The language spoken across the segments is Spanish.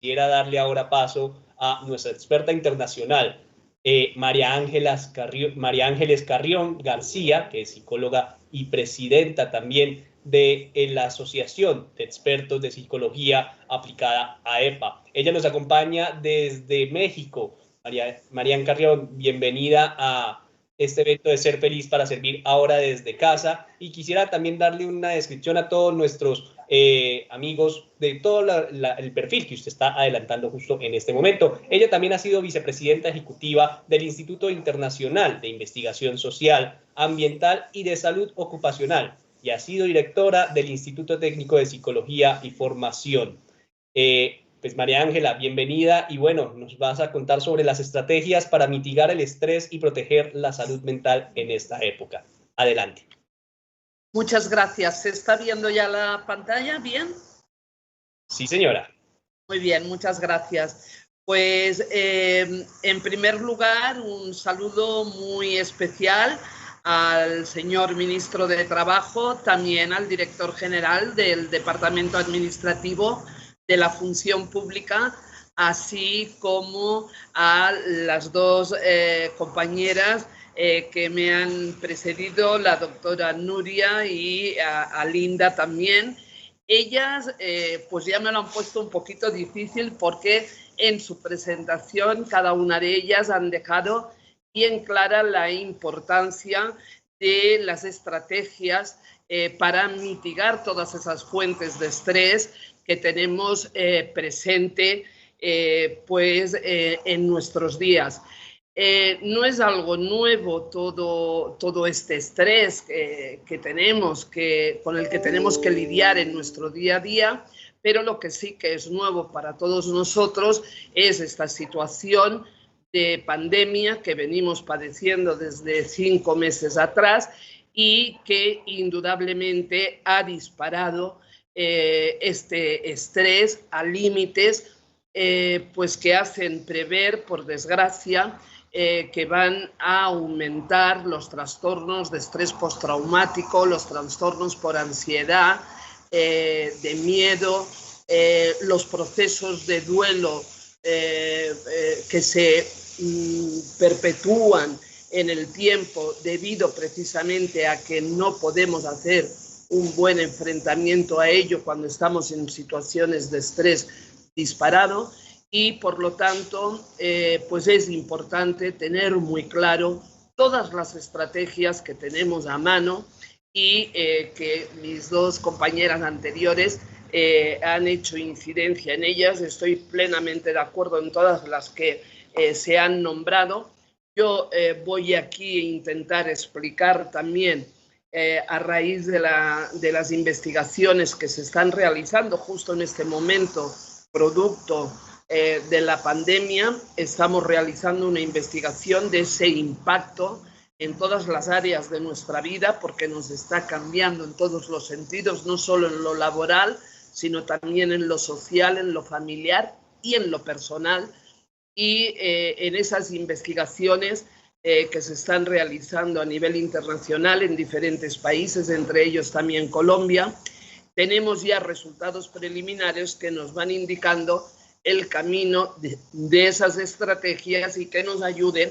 quisiera darle ahora paso a nuestra experta internacional, María Ángeles Carrión García, que es psicóloga y presidenta también de la Asociación de Expertos de Psicología Aplicada AEPA. Ella nos acompaña desde México. María Carrión, bienvenida a este evento de Ser Feliz para Servir ahora desde casa, y quisiera también darle una descripción a todos nuestros amigos de todo el perfil que usted está adelantando justo en este momento. Ella también ha sido vicepresidenta ejecutiva del Instituto Internacional de Investigación Social, Ambiental y de Salud Ocupacional, y ha sido directora del Instituto Técnico de Psicología y Formación. Pues María Ángela, bienvenida, y bueno, nos vas a contar sobre las estrategias para mitigar el estrés y proteger la salud mental en esta época. Adelante. Muchas gracias. ¿Se está viendo ya la pantalla? ¿Bien? Sí, señora. Muy bien, muchas gracias. Pues en primer lugar, un saludo muy especial al señor ministro de Trabajo, también al director general del Departamento Administrativo de la Función Pública, así como a las dos compañeras que me han precedido, la doctora Nuria y a Linda también. Ellas pues ya me lo han puesto un poquito difícil porque en su presentación cada una de ellas han dejado bien clara la importancia de las estrategias para mitigar todas esas fuentes de estrés que tenemos presente en nuestros días. No es algo nuevo todo este estrés que tenemos, con el que tenemos que lidiar en nuestro día a día, pero lo que sí que es nuevo para todos nosotros es esta situación de pandemia que venimos padeciendo desde 5 meses atrás y que indudablemente ha disparado este estrés a límites pues que hacen prever, por desgracia, que van a aumentar los trastornos de estrés postraumático, los trastornos por ansiedad, de miedo, los procesos de duelo que se perpetúan en el tiempo debido precisamente a que no podemos hacer un buen enfrentamiento a ello cuando estamos en situaciones de estrés disparado, y por lo tanto pues es importante tener muy claro todas las estrategias que tenemos a mano y que mis dos compañeras anteriores han hecho incidencia en ellas. Estoy plenamente de acuerdo en todas las que se han nombrado. Yo voy aquí a intentar explicar también a raíz de las investigaciones que se están realizando justo en este momento, producto de la pandemia. Estamos realizando una investigación de ese impacto en todas las áreas de nuestra vida, porque nos está cambiando en todos los sentidos, no solo en lo laboral, sino también en lo social, en lo familiar y en lo personal. Y en esas investigaciones que se están realizando a nivel internacional en diferentes países, entre ellos también Colombia, tenemos ya resultados preliminares que nos van indicando el camino de esas estrategias y que nos ayuden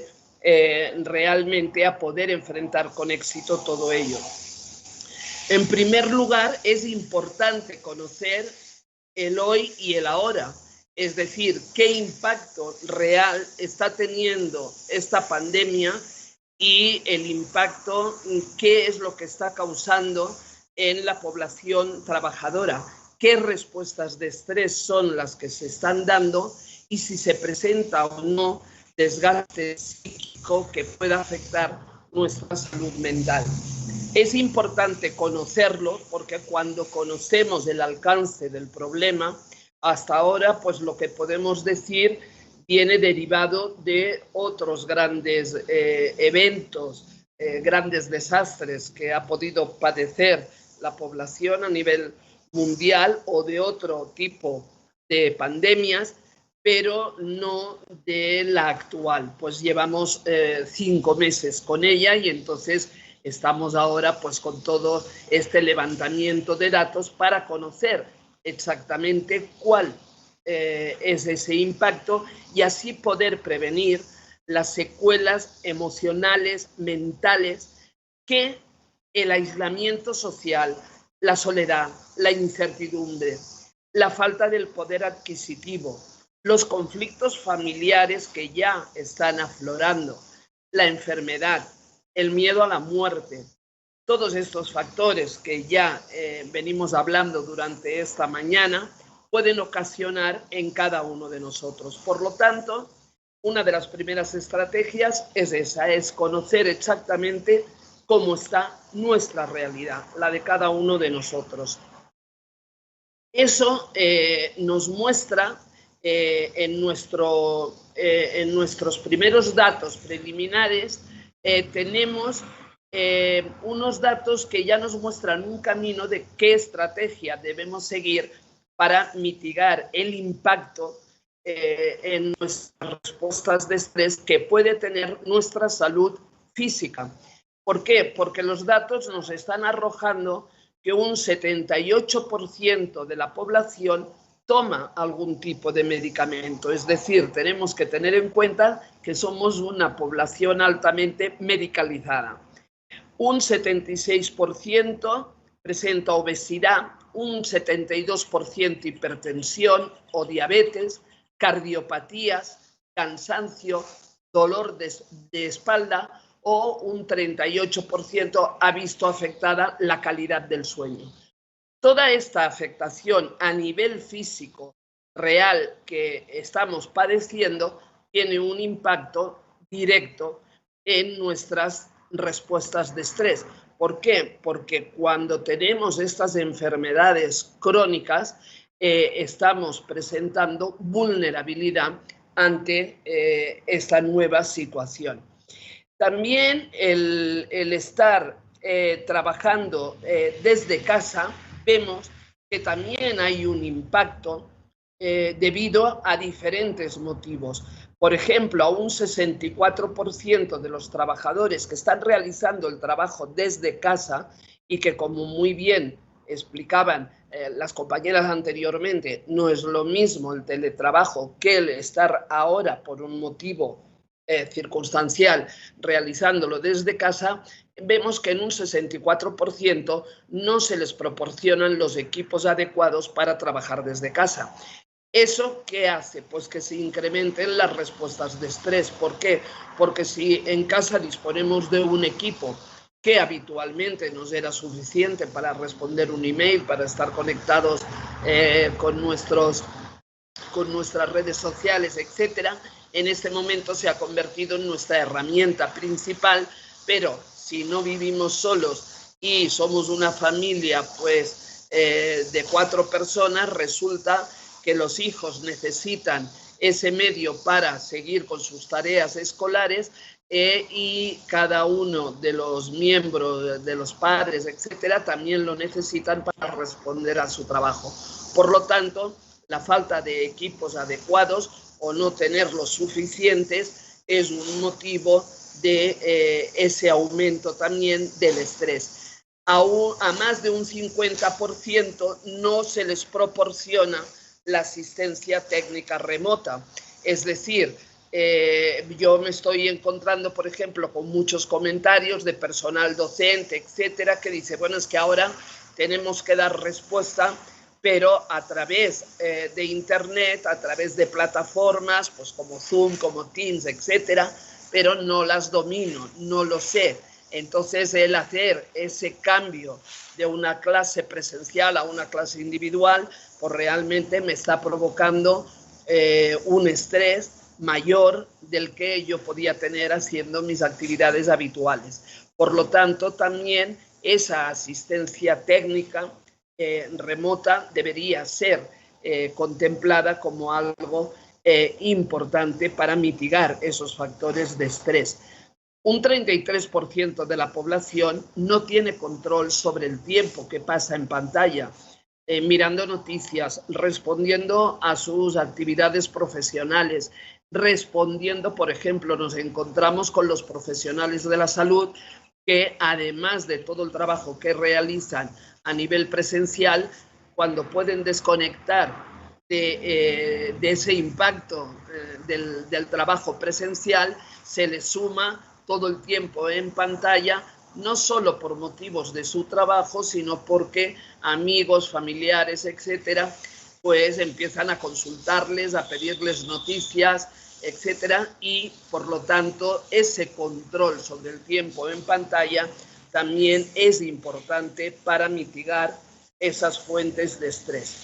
realmente a poder enfrentar con éxito todo ello. En primer lugar, es importante conocer el hoy y el ahora, es decir, qué impacto real está teniendo esta pandemia y el impacto, qué es lo que está causando en la población trabajadora, qué respuestas de estrés son las que se están dando y si se presenta o no desgaste psíquico que pueda afectar nuestra salud mental. Es importante conocerlo porque cuando conocemos el alcance del problema, hasta ahora pues lo que podemos decir viene derivado de otros grandes eventos, grandes desastres que ha podido padecer la población a nivel mundial o de otro tipo de pandemias, pero no de la actual. Pues llevamos 5 meses con ella y entonces estamos ahora pues con todo este levantamiento de datos para conocer exactamente cuál es ese impacto y así poder prevenir las secuelas emocionales, mentales que el aislamiento social, la soledad, la incertidumbre, la falta del poder adquisitivo, los conflictos familiares que ya están aflorando, la enfermedad, el miedo a la muerte, todos estos factores que ya venimos hablando durante esta mañana pueden ocasionar en cada uno de nosotros. Por lo tanto, una de las primeras estrategias es esa, es conocer exactamente cómo está nuestra realidad, la de cada uno de nosotros. Eso nos muestra en nuestros primeros datos preliminares, tenemos unos datos que ya nos muestran un camino de qué estrategia debemos seguir para mitigar el impacto en nuestras respuestas de estrés que puede tener nuestra salud física. ¿Por qué? Porque los datos nos están arrojando que un 78% de la población toma algún tipo de medicamento. Es decir, tenemos que tener en cuenta que somos una población altamente medicalizada. Un 76% presenta obesidad, un 72% hipertensión o diabetes, cardiopatías, cansancio, dolor de espalda o un 38% ha visto afectada la calidad del sueño. Toda esta afectación a nivel físico real que estamos padeciendo tiene un impacto directo en nuestras respuestas de estrés. ¿Por qué? Porque cuando tenemos estas enfermedades crónicas, estamos presentando vulnerabilidad ante esta nueva situación. También el estar trabajando desde casa, vemos que también hay un impacto debido a diferentes motivos. Por ejemplo, a un 64% de los trabajadores que están realizando el trabajo desde casa y que, como muy bien explicaban las compañeras anteriormente, no es lo mismo el teletrabajo que el estar ahora por un motivo circunstancial realizándolo desde casa, vemos que en un 64% no se les proporcionan los equipos adecuados para trabajar desde casa. ¿Eso qué hace? Pues que se incrementen las respuestas de estrés. ¿Por qué? Porque si en casa disponemos de un equipo que habitualmente nos era suficiente para responder un email, para estar conectados con nuestras redes sociales, etcétera, en este momento se ha convertido en nuestra herramienta principal, pero si no vivimos solos y somos una familia pues de 4 personas, resulta que los hijos necesitan ese medio para seguir con sus tareas escolares y cada uno de los miembros, de los padres, etcétera, también lo necesitan para responder a su trabajo. Por lo tanto, la falta de equipos adecuados o no tenerlos suficientes es un motivo de ese aumento también del estrés. A más de un 50% no se les proporciona la asistencia técnica remota. Es decir, yo me estoy encontrando, por ejemplo, con muchos comentarios de personal docente, etcétera, que dice, bueno, es que ahora tenemos que dar respuesta, pero a través de Internet, a través de plataformas, pues como Zoom, como Teams, etcétera, pero no las domino, no lo sé. Entonces, el hacer ese cambio de una clase presencial a una clase individual, pues realmente me está provocando un estrés mayor del que yo podía tener haciendo mis actividades habituales. Por lo tanto, también esa asistencia técnica remota debería ser contemplada como algo importante para mitigar esos factores de estrés. Un 33% de la población no tiene control sobre el tiempo que pasa en pantalla, mirando noticias, respondiendo a sus actividades profesionales, respondiendo, por ejemplo, nos encontramos con los profesionales de la salud que, además de todo el trabajo que realizan a nivel presencial, cuando pueden desconectar de ese impacto del trabajo presencial, se le suma todo el tiempo en pantalla, no solo por motivos de su trabajo, sino porque amigos, familiares, etcétera, pues empiezan a consultarles, a pedirles noticias, etcétera, y por lo tanto ese control sobre el tiempo en pantalla también es importante para mitigar esas fuentes de estrés.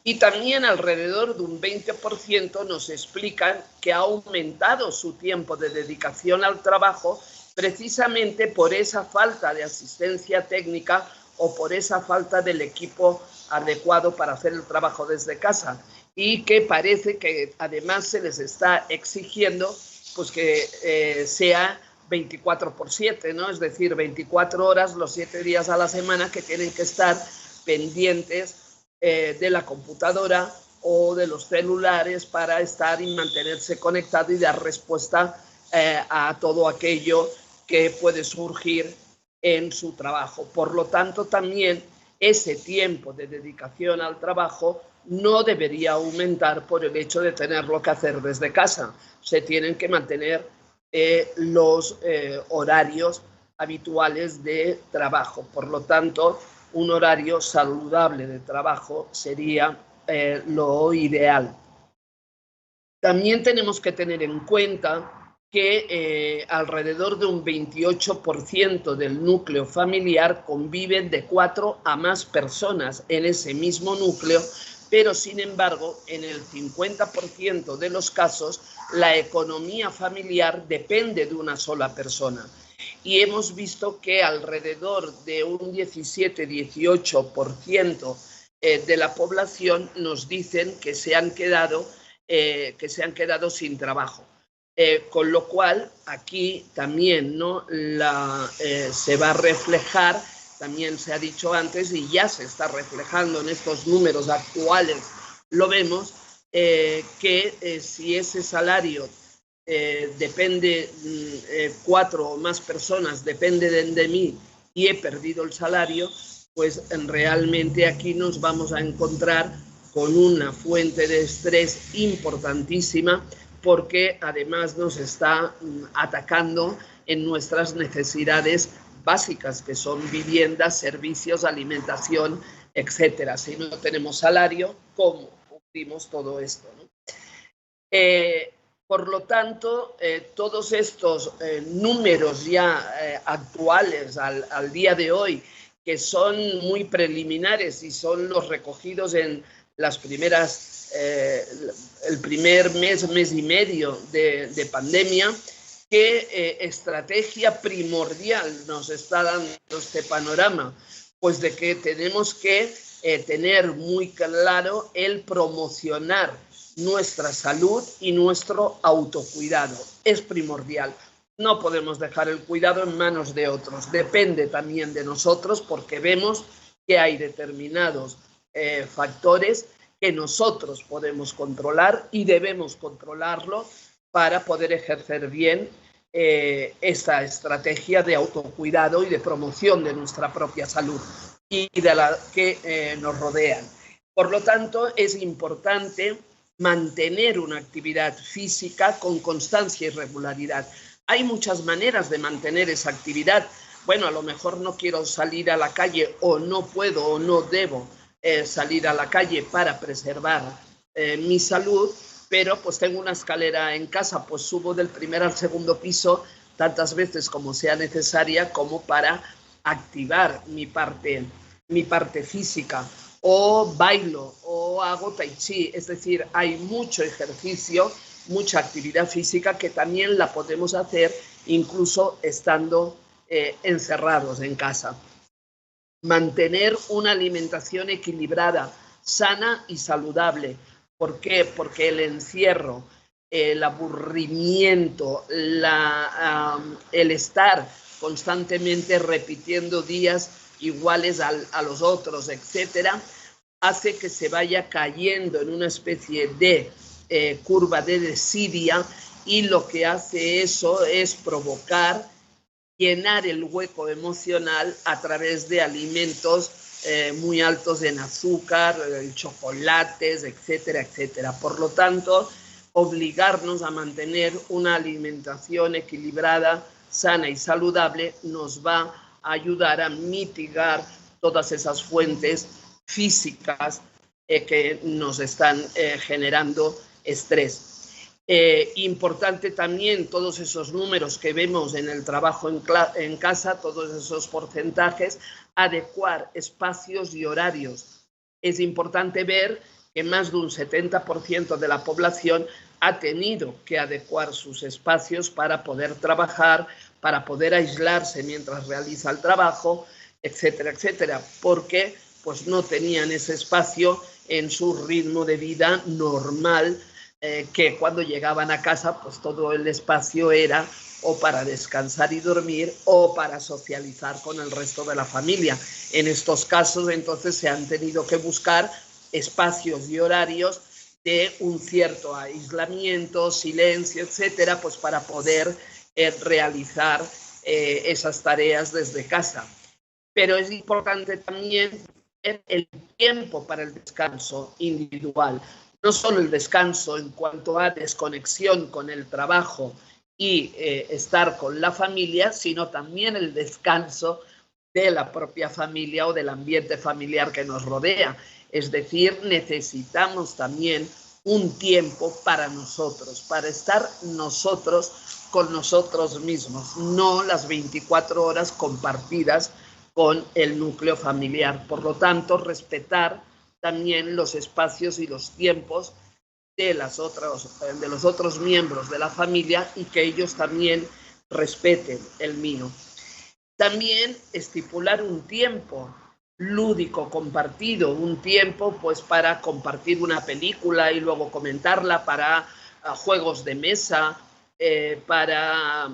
Y también alrededor de un 20% nos explican que ha aumentado su tiempo de dedicación al trabajo precisamente por esa falta de asistencia técnica o por esa falta del equipo adecuado para hacer el trabajo desde casa, y que parece que además se les está exigiendo pues que sea 24/7, ¿no? Es decir, 24 horas los 7 días a la semana, que tienen que estar pendientes de la computadora o de los celulares para estar y mantenerse conectado y dar respuesta a todo aquello que puede surgir en su trabajo. Por lo tanto, también ese tiempo de dedicación al trabajo no debería aumentar por el hecho de tenerlo que hacer desde casa. Se tienen que mantener los horarios habituales de trabajo. Por lo tanto, un horario saludable de trabajo sería lo ideal. También tenemos que tener en cuenta que alrededor de un 28% del núcleo familiar conviven de 4 a más personas en ese mismo núcleo, pero sin embargo, en el 50% de los casos, la economía familiar depende de una sola persona. Y hemos visto que alrededor de un 17-18% de la población nos dicen que se han quedado sin trabajo. Con lo cual, aquí también, ¿no? Se va a reflejar, también se ha dicho antes, y ya se está reflejando en estos números actuales, lo vemos, que si ese salario depende, 4 o más personas dependen de mí y he perdido el salario, pues realmente aquí nos vamos a encontrar con una fuente de estrés importantísima, porque además nos está atacando en nuestras necesidades básicas, que son vivienda, servicios, alimentación, etcétera. Si no tenemos salario, ¿cómo cubrimos todo esto, ¿no? Por lo tanto, todos estos números ya actuales al día de hoy, que son muy preliminares y son los recogidos en las primeras, el primer mes y medio de pandemia, ¿qué estrategia primordial nos está dando este panorama? Pues de que tenemos que tener muy claro el promocionar nuestra salud y nuestro autocuidado. Es primordial. No podemos dejar el cuidado en manos de otros. Depende también de nosotros, porque vemos que hay determinados factores que nosotros podemos controlar y debemos controlarlo para poder ejercer bien esta estrategia de autocuidado y de promoción de nuestra propia salud y de la que nos rodean. Por lo tanto, es importante mantener una actividad física con constancia y regularidad. Hay muchas maneras de mantener esa actividad. Bueno, a lo mejor no quiero salir a la calle, o no puedo o no debo salir a la calle para preservar mi salud, pero pues tengo una escalera en casa, pues subo del primer al segundo piso tantas veces como sea necesaria, como para activar mi parte física, o bailo, o hago tai chi. Es decir, hay mucho ejercicio, mucha actividad física que también la podemos hacer incluso estando encerrados en casa. Mantener una alimentación equilibrada, sana y saludable. ¿Por qué? Porque el encierro, el aburrimiento, el estar constantemente repitiendo días iguales a los otros, etcétera, hace que se vaya cayendo en una especie de curva de desidia, y lo que hace eso es provocar llenar el hueco emocional a través de alimentos muy altos en azúcar, chocolates, etcétera, etcétera. Por lo tanto, obligarnos a mantener una alimentación equilibrada, sana y saludable nos va a ayudar a mitigar todas esas fuentes físicas que nos están generando estrés. Importante también todos esos números que vemos en el trabajo en casa, todos esos porcentajes, adecuar espacios y horarios. Es importante ver que más de un 70% de la población ha tenido que adecuar sus espacios para poder trabajar, para poder aislarse mientras realiza el trabajo, etcétera, etcétera, porque pues no tenían ese espacio en su ritmo de vida normal, que cuando llegaban a casa pues todo el espacio era o para descansar y dormir o para socializar con el resto de la familia. En estos casos entonces se han tenido que buscar espacios y horarios de un cierto aislamiento, silencio, etcétera, pues para poder realizar esas tareas desde casa. Pero es importante también el tiempo para el descanso individual. No solo el descanso en cuanto a desconexión con el trabajo y estar con la familia, sino también el descanso de la propia familia o del ambiente familiar que nos rodea. Es decir, necesitamos también un tiempo para nosotros, para estar nosotros con nosotros mismos, no las 24 horas compartidas con el núcleo familiar. Por lo tanto, respetar también los espacios y los tiempos de los otros miembros de la familia y que ellos también respeten el mío. También estipular un tiempo lúdico compartido, un tiempo pues para compartir una película y luego comentarla, para juegos de mesa, para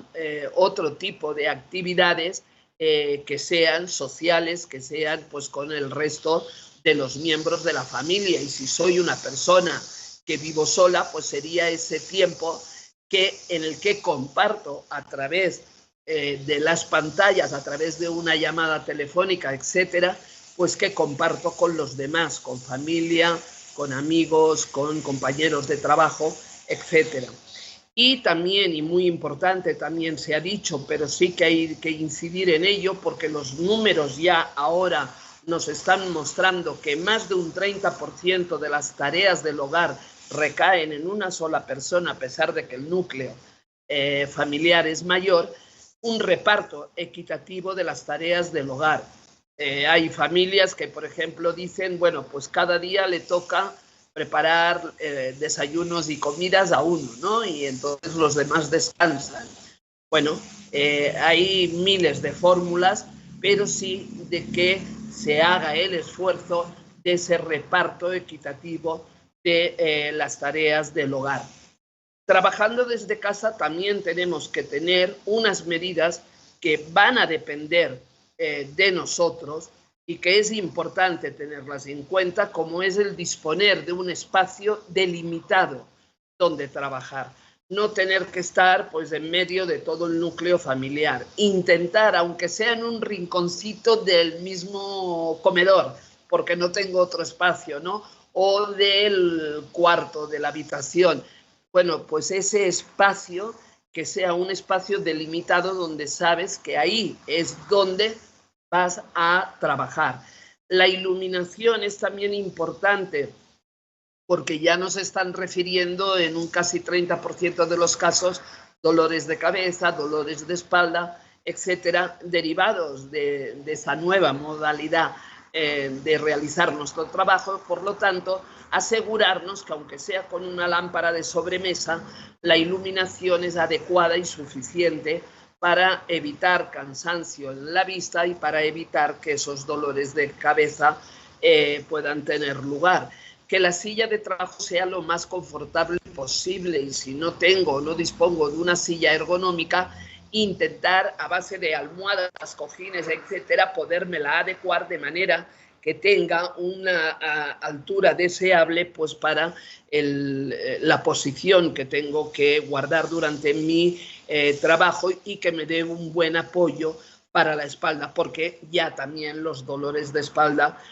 otro tipo de actividades que sean sociales, que sean pues con el resto de los miembros de la familia. Y si soy una persona que vivo sola, pues sería ese tiempo en el que comparto a través de las pantallas, a través de una llamada telefónica, etcétera, pues que comparto con los demás, con familia, con amigos, con compañeros de trabajo, etcétera. Y también, y muy importante, también se ha dicho, pero sí que hay que incidir en ello porque los números ya ahora nos están mostrando que más de un 30% de las tareas del hogar recaen en una sola persona, a pesar de que el núcleo familiar es mayor, un reparto equitativo de las tareas del hogar. Hay familias que, por ejemplo, dicen, bueno, pues cada día le toca preparar desayunos y comidas a uno, ¿no? Y entonces los demás descansan. Bueno, hay miles de fórmulas, pero sí de que se haga el esfuerzo de ese reparto equitativo de las tareas del hogar. Trabajando desde casa también tenemos que tener unas medidas que van a depender de nosotros y que es importante tenerlas en cuenta, como es el disponer de un espacio delimitado donde trabajar. No tener que estar pues en medio de todo el núcleo familiar. Intentar, aunque sea en un rinconcito del mismo comedor, porque no tengo otro espacio, ¿no? O del cuarto, de la habitación. Bueno, pues ese espacio que sea un espacio delimitado donde sabes que ahí es donde vas a trabajar. La iluminación es también importante porque ya nos están refiriendo en un casi 30% de los casos dolores de cabeza, dolores de espalda, etcétera, derivados de esa nueva modalidad de realizar nuestro trabajo. Por lo tanto, asegurarnos que aunque sea con una lámpara de sobremesa, la iluminación es adecuada y suficiente para evitar cansancio en la vista y para evitar que esos dolores de cabeza puedan tener lugar. Que la silla de trabajo sea lo más confortable posible y si no tengo o no dispongo de una silla ergonómica, intentar a base de almohadas, cojines, etcétera, podérmela adecuar de manera que tenga una altura deseable pues para la posición que tengo que guardar durante mi trabajo y que me dé un buen apoyo para la espalda, porque ya también los dolores de espalda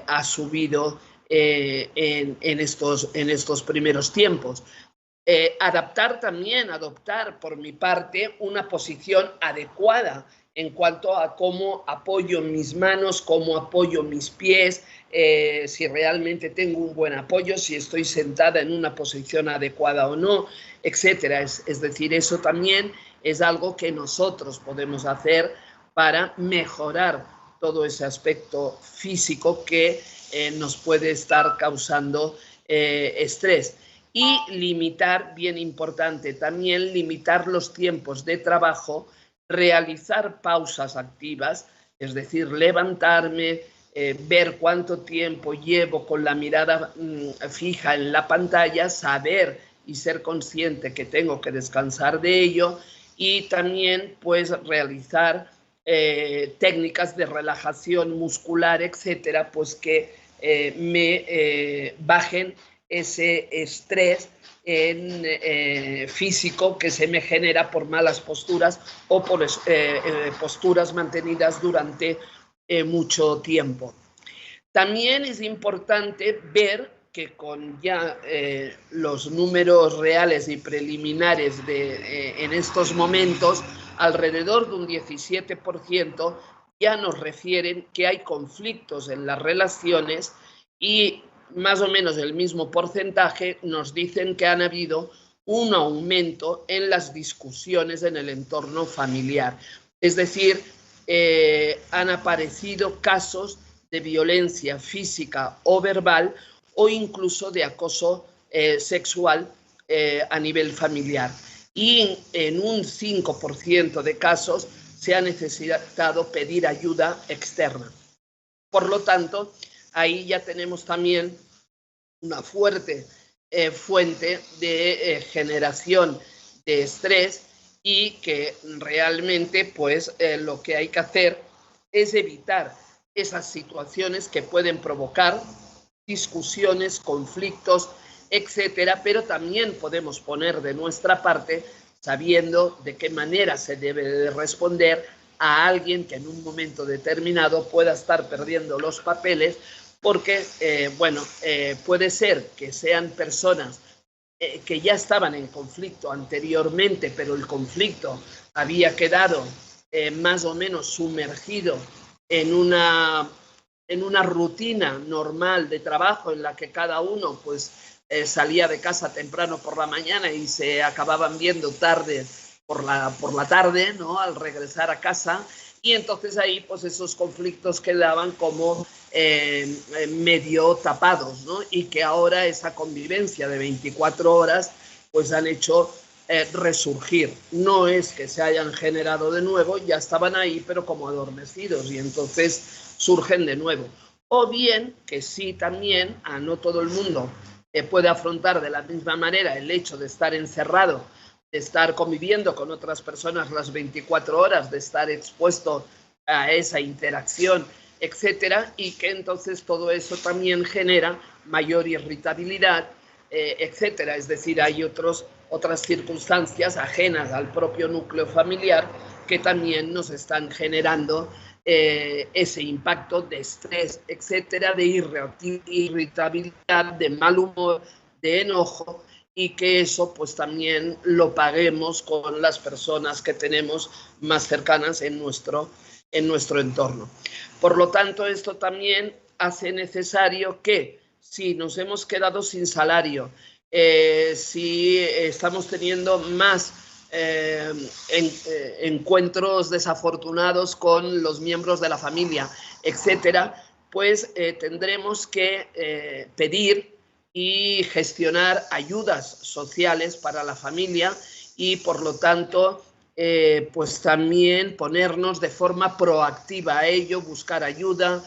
ha subido en estos primeros tiempos. Adoptar por mi parte una posición adecuada en cuanto a cómo apoyo mis manos, cómo apoyo mis pies, si realmente tengo un buen apoyo, si estoy sentada en una posición adecuada o no, etcétera. Es decir, eso también es algo que nosotros podemos hacer para mejorar todo ese aspecto físico que nos puede estar causando estrés. Y limitar, bien importante también, limitar los tiempos de trabajo, realizar pausas activas, es decir, levantarme, ver cuánto tiempo llevo con la mirada fija en la pantalla, saber y ser consciente que tengo que descansar de ello, y también pues realizar técnicas de relajación muscular, etcétera, pues que me bajen ese estrés físico que se me genera por malas posturas o por posturas mantenidas durante mucho tiempo. También es importante ver que con ya los números reales y preliminares en estos momentos, alrededor de un 17% ya nos refieren que hay conflictos en las relaciones, y más o menos el mismo porcentaje nos dicen que han habido un aumento en las discusiones en el entorno familiar. Es decir, han aparecido casos de violencia física o verbal o incluso de acoso sexual a nivel familiar. Y en un 5% de casos se ha necesitado pedir ayuda externa. Por lo tanto, ahí ya tenemos también una fuerte fuente de generación de estrés, y que realmente pues lo que hay que hacer es evitar esas situaciones que pueden provocar discusiones, conflictos, etcétera, pero también podemos poner de nuestra parte sabiendo de qué manera se debe de responder a alguien que en un momento determinado pueda estar perdiendo los papeles, porque, puede ser que sean personas que ya estaban en conflicto anteriormente, pero el conflicto había quedado más o menos sumergido en una rutina normal de trabajo en la que cada uno pues salía de casa temprano por la mañana y se acababan viendo tarde por la tarde, ¿no? Al regresar a casa, y entonces ahí pues esos conflictos quedaban como medio tapados, ¿no? Y que ahora esa convivencia de 24 horas pues han hecho resurgir. No es que se hayan generado de nuevo, ya estaban ahí pero como adormecidos, y entonces surgen de nuevo. O bien que sí, también no todo el mundo puede afrontar de la misma manera el hecho de estar encerrado, de estar conviviendo con otras personas las 24 horas, de estar expuesto a esa interacción, etcétera, y que entonces todo eso también genera mayor irritabilidad, etcétera. Es decir, hay otras circunstancias ajenas al propio núcleo familiar que también nos están generando ese impacto de estrés, etcétera, de irritabilidad, de mal humor, de enojo, y que eso pues también lo paguemos con las personas que tenemos más cercanas en nuestro entorno. Por lo tanto, esto también hace necesario que, si nos hemos quedado sin salario, si estamos teniendo más encuentros desafortunados con los miembros de la familia, etcétera, pues tendremos que pedir y gestionar ayudas sociales para la familia, y por lo tanto pues también ponernos de forma proactiva a ello, buscar ayuda,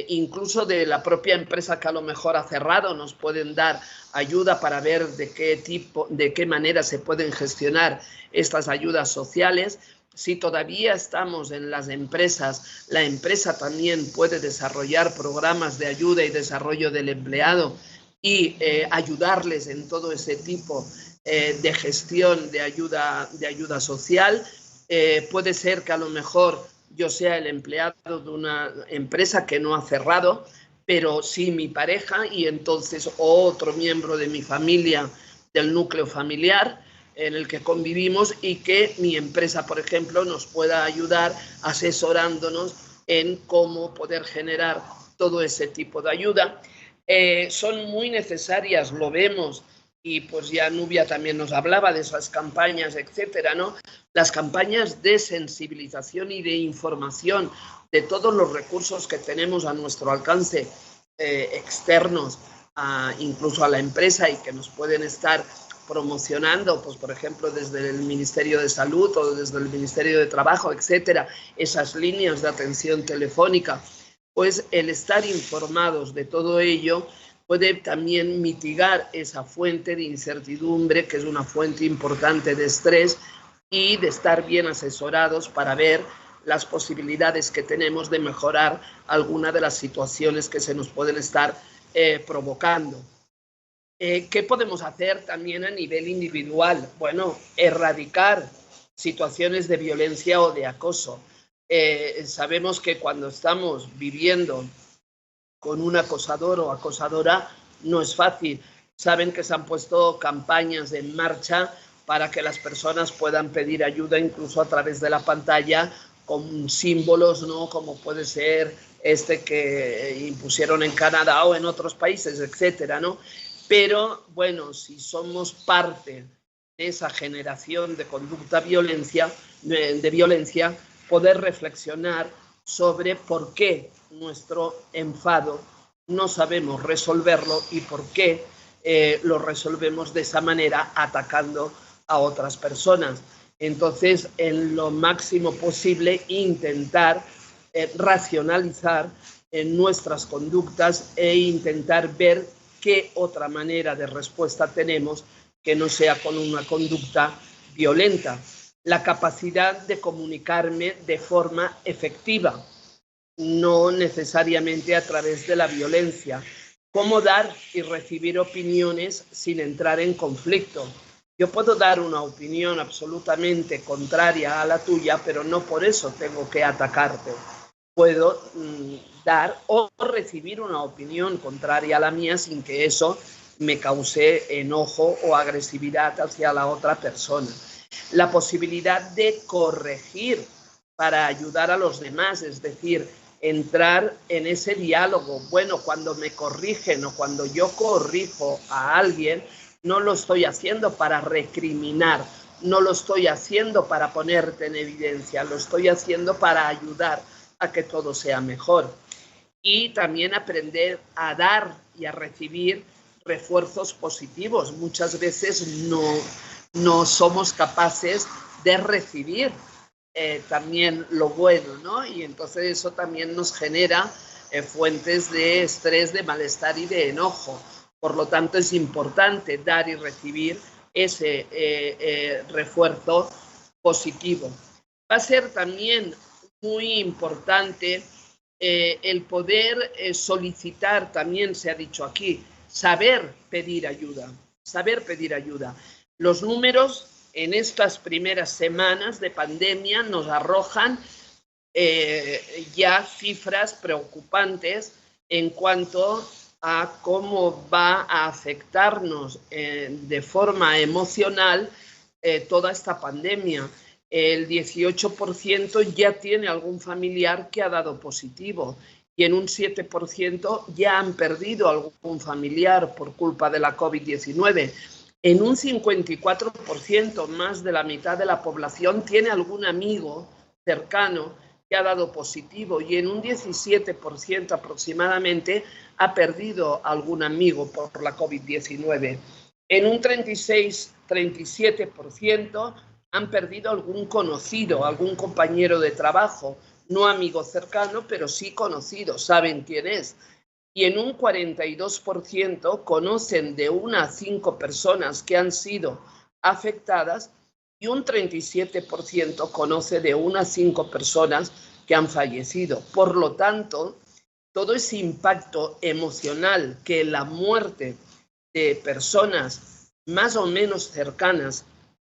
incluso de la propia empresa que a lo mejor ha cerrado, nos pueden dar ayuda para ver de qué manera se pueden gestionar estas ayudas sociales. Si todavía estamos en las empresas, la empresa también puede desarrollar programas de ayuda y desarrollo del empleado y ayudarles en todo ese tipo de gestión de ayuda social. puede ser que a lo mejor yo sea el empleado de una empresa que no ha cerrado, pero sí mi pareja y entonces otro miembro de mi familia, del núcleo familiar en el que convivimos, y que mi empresa, por ejemplo, nos pueda ayudar asesorándonos en cómo poder generar todo ese tipo de ayuda. Son muy necesarias, lo vemos, y pues ya Nubia también nos hablaba de esas campañas, etcétera, ¿no? Las campañas de sensibilización y de información de todos los recursos que tenemos a nuestro alcance, externos, incluso a la empresa, y que nos pueden estar promocionando, pues por ejemplo desde el Ministerio de Salud o desde el Ministerio de Trabajo, etcétera, esas líneas de atención telefónica. Pues el estar informados de todo ello puede también mitigar esa fuente de incertidumbre, que es una fuente importante de estrés, y de estar bien asesorados para ver las posibilidades que tenemos de mejorar alguna de las situaciones que se nos pueden estar provocando. ¿Qué podemos hacer también a nivel individual? Bueno, erradicar situaciones de violencia o de acoso. Sabemos que cuando estamos viviendo con un acosador o acosadora no es fácil. Saben que se han puesto campañas en marcha para que las personas puedan pedir ayuda incluso a través de la pantalla, con símbolos, ¿no? Como puede ser este que impusieron en Canadá o en otros países, etcétera, ¿no? Pero bueno, si somos parte de esa generación de conducta de violencia, poder reflexionar sobre por qué nuestro enfado no sabemos resolverlo y por qué lo resolvemos de esa manera, atacando a otras personas. Entonces, en lo máximo posible, intentar racionalizar nuestras conductas e intentar ver qué otra manera de respuesta tenemos que no sea con una conducta violenta. La capacidad de comunicarme de forma efectiva, no necesariamente a través de la violencia. Cómo dar y recibir opiniones sin entrar en conflicto. Yo puedo dar una opinión absolutamente contraria a la tuya, pero no por eso tengo que atacarte. Puedo dar o recibir una opinión contraria a la mía sin que eso me cause enojo o agresividad hacia la otra persona. La posibilidad de corregir para ayudar a los demás, es decir, entrar en ese diálogo. Bueno, cuando me corrigen o cuando yo corrijo a alguien, no lo estoy haciendo para recriminar, no lo estoy haciendo para ponerte en evidencia, lo estoy haciendo para ayudar a que todo sea mejor. Y también aprender a dar y a recibir refuerzos positivos. Muchas veces no somos capaces de recibir también lo bueno, ¿no? Y entonces eso también nos genera fuentes de estrés, de malestar y de enojo. Por lo tanto, es importante dar y recibir ese refuerzo positivo. Va a ser también muy importante el poder solicitar, también se ha dicho aquí, saber pedir ayuda, saber pedir ayuda. Los números en estas primeras semanas de pandemia nos arrojan ya cifras preocupantes en cuanto a cómo va a afectarnos de forma emocional toda esta pandemia. El 18% ya tiene algún familiar que ha dado positivo y en un 7% ya han perdido algún familiar por culpa de la COVID-19. En un 54%, más de la mitad de la población tiene algún amigo cercano que ha dado positivo y en un 17% aproximadamente ha perdido algún amigo por la COVID-19. En un 37% han perdido algún conocido, algún compañero de trabajo, no amigo cercano, pero sí conocido, saben quién es. Y en un 42% conocen de 1 a 5 personas que han sido afectadas y un 37% conoce de 1 a 5 personas que han fallecido. Por lo tanto, todo ese impacto emocional que la muerte de personas más o menos cercanas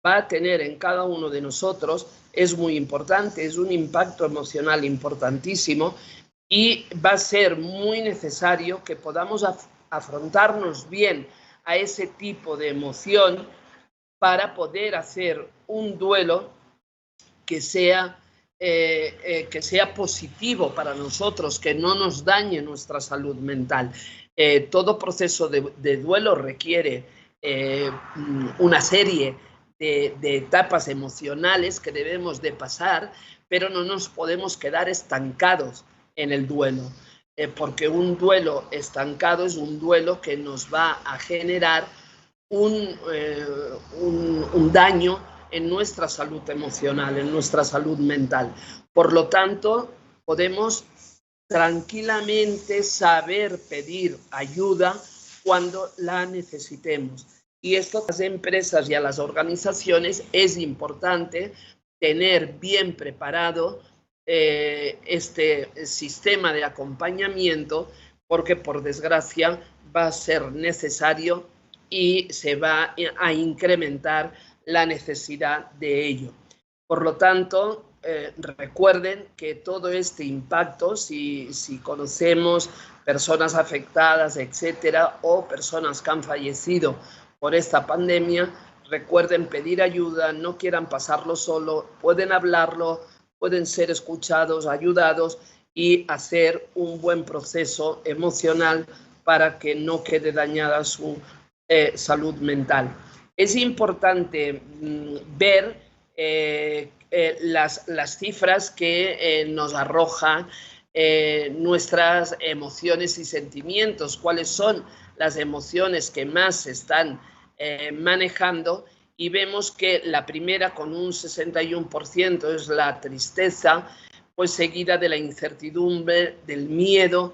va a tener en cada uno de nosotros es muy importante, es un impacto emocional importantísimo y va a ser muy necesario que podamos afrontarnos bien a ese tipo de emoción para poder hacer un duelo que sea positivo para nosotros, que no nos dañe nuestra salud mental. Todo proceso de duelo requiere una serie de etapas emocionales que debemos de pasar, pero no nos podemos quedar estancados en el duelo, porque un duelo estancado es un duelo que nos va a generar un daño en nuestra salud emocional, en nuestra salud mental. Por lo tanto, podemos tranquilamente saber pedir ayuda cuando la necesitemos. Y esto a las empresas y a las organizaciones es importante tener bien preparado este sistema de acompañamiento, porque por desgracia va a ser necesario y se va a incrementar la necesidad de ello. Por lo tanto, recuerden que todo este impacto, si conocemos personas afectadas, etcétera, o personas que han fallecido por esta pandemia, recuerden pedir ayuda, no quieran pasarlo solo, pueden hablarlo, pueden ser escuchados, ayudados y hacer un buen proceso emocional para que no quede dañada su salud mental. Es importante ver las cifras que nos arrojan nuestras emociones y sentimientos, cuáles son las emociones que más se están manejando, y vemos que la primera, con un 61%, es la tristeza, pues seguida de la incertidumbre, del miedo,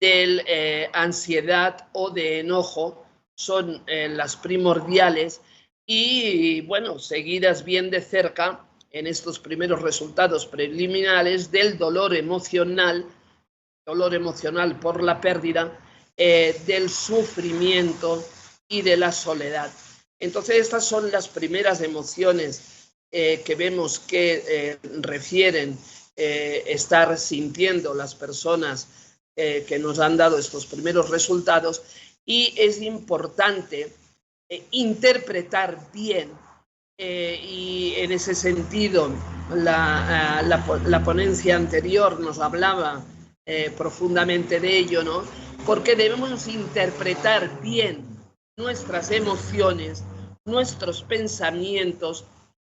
de ansiedad o de enojo, son las primordiales, y bueno, seguidas bien de cerca en estos primeros resultados preliminares del dolor emocional por la pérdida, del sufrimiento y de la soledad. Entonces, estas son las primeras emociones que vemos que refieren estar sintiendo las personas que nos han dado estos primeros resultados, y es importante interpretar bien, y en ese sentido la ponencia anterior nos hablaba profundamente de ello, ¿no? Porque debemos interpretar bien nuestras emociones, nuestros pensamientos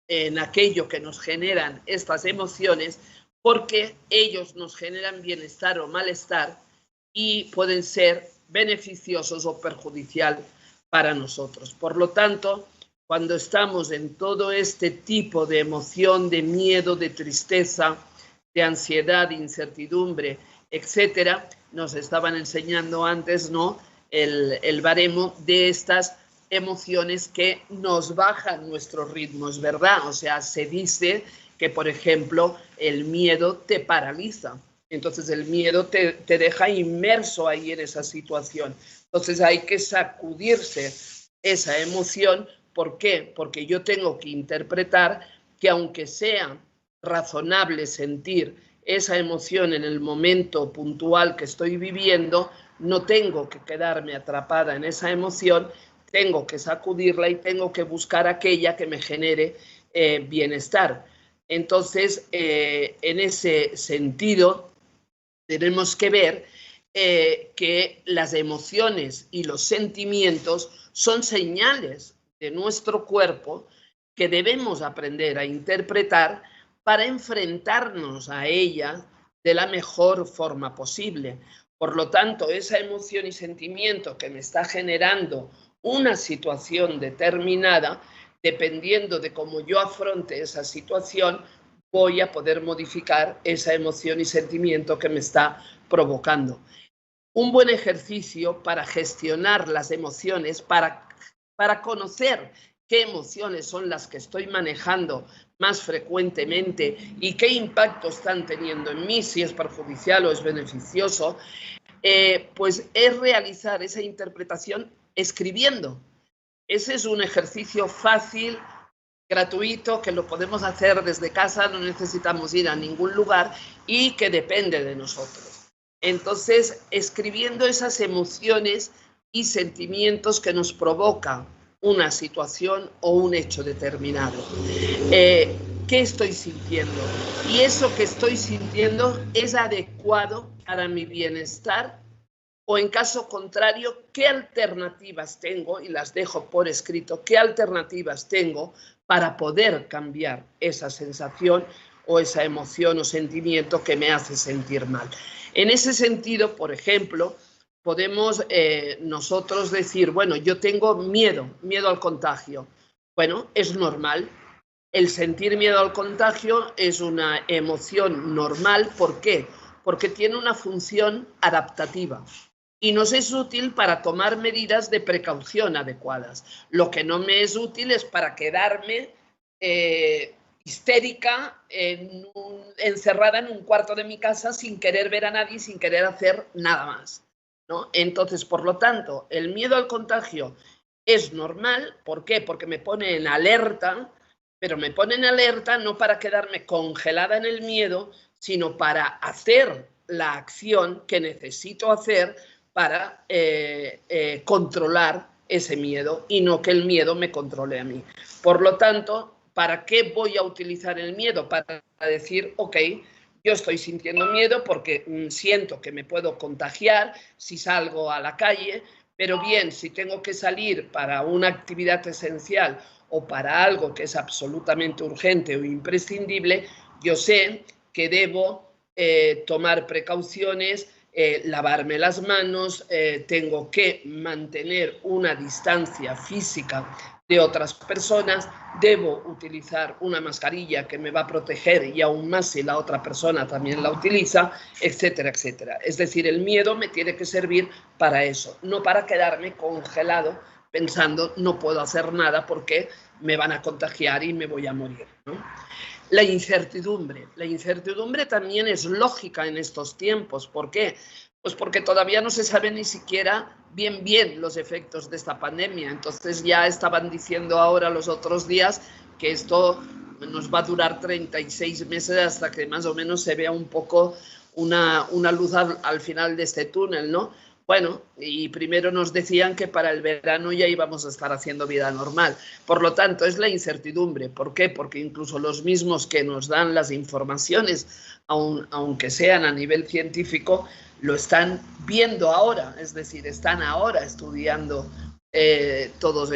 en aquello que nos generan estas emociones, porque ellos nos generan bienestar o malestar y pueden ser beneficiosos o perjudicial para nosotros. Por lo tanto, cuando estamos en todo este tipo de emoción, de miedo, de tristeza, de ansiedad, de incertidumbre, etcétera, nos estaban enseñando antes, ¿no?, el baremo de estas emociones que nos bajan nuestro ritmo, es verdad. O sea, se dice que, por ejemplo, el miedo te paraliza. Entonces, el miedo te deja inmerso ahí en esa situación. Entonces, hay que sacudirse esa emoción. ¿Por qué? Porque yo tengo que interpretar que, aunque sea razonable sentir esa emoción en el momento puntual que estoy viviendo, no tengo que quedarme atrapada en esa emoción, tengo que sacudirla y tengo que buscar aquella que me genere bienestar. Entonces, en ese sentido, tenemos que ver que las emociones y los sentimientos son señales de nuestro cuerpo que debemos aprender a interpretar para enfrentarnos a ellas de la mejor forma posible. Por lo tanto, esa emoción y sentimiento que me está generando una situación determinada, dependiendo de cómo yo afronte esa situación, voy a poder modificar esa emoción y sentimiento que me está provocando. Un buen ejercicio para gestionar las emociones, para conocer qué emociones son las que estoy manejando más frecuentemente y qué impacto están teniendo en mí, si es perjudicial o es beneficioso, pues es realizar esa interpretación escribiendo. Ese es un ejercicio fácil, gratuito, que lo podemos hacer desde casa, no necesitamos ir a ningún lugar y que depende de nosotros. Entonces, escribiendo esas emociones y sentimientos que nos provoca una situación o un hecho determinado. ¿Qué estoy sintiendo? Y eso que estoy sintiendo es adecuado para mi bienestar, o en caso contrario, ¿qué alternativas tengo? Y las dejo por escrito. ¿Qué alternativas tengo para poder cambiar esa sensación o esa emoción o sentimiento que me hace sentir mal? En ese sentido, por ejemplo, podemos nosotros decir, bueno, yo tengo miedo al contagio. Bueno, es normal. El sentir miedo al contagio es una emoción normal. ¿Por qué? Porque tiene una función adaptativa y nos es útil para tomar medidas de precaución adecuadas. Lo que no me es útil es para quedarme histérica, encerrada en un cuarto de mi casa sin querer ver a nadie, sin querer hacer nada más, ¿no? Entonces, por lo tanto, el miedo al contagio es normal. ¿Por qué? Porque me pone en alerta, pero me pone en alerta no para quedarme congelada en el miedo, sino para hacer la acción que necesito hacer para controlar ese miedo y no que el miedo me controle a mí. Por lo tanto, ¿para qué voy a utilizar el miedo? Para decir, ok, yo estoy sintiendo miedo porque siento que me puedo contagiar si salgo a la calle, pero bien, si tengo que salir para una actividad esencial o para algo que es absolutamente urgente o imprescindible, yo sé que debo tomar precauciones, lavarme las manos, tengo que mantener una distancia física de otras personas, debo utilizar una mascarilla que me va a proteger y aún más si la otra persona también la utiliza, etcétera, etcétera. Es decir, el miedo me tiene que servir para eso, no para quedarme congelado pensando no puedo hacer nada porque me van a contagiar y me voy a morir, ¿no? La incertidumbre también es lógica en estos tiempos. ¿Por qué? Pues porque todavía no se sabe ni siquiera bien los efectos de esta pandemia. Entonces ya estaban diciendo ahora los otros días que esto nos va a durar 36 meses hasta que más o menos se vea un poco una luz al final de este túnel, ¿no? Bueno, y primero nos decían que para el verano ya íbamos a estar haciendo vida normal. Por lo tanto, es la incertidumbre. ¿Por qué? Porque incluso los mismos que nos dan las informaciones, aunque sean a nivel científico, lo están viendo ahora. Es decir, están ahora estudiando todos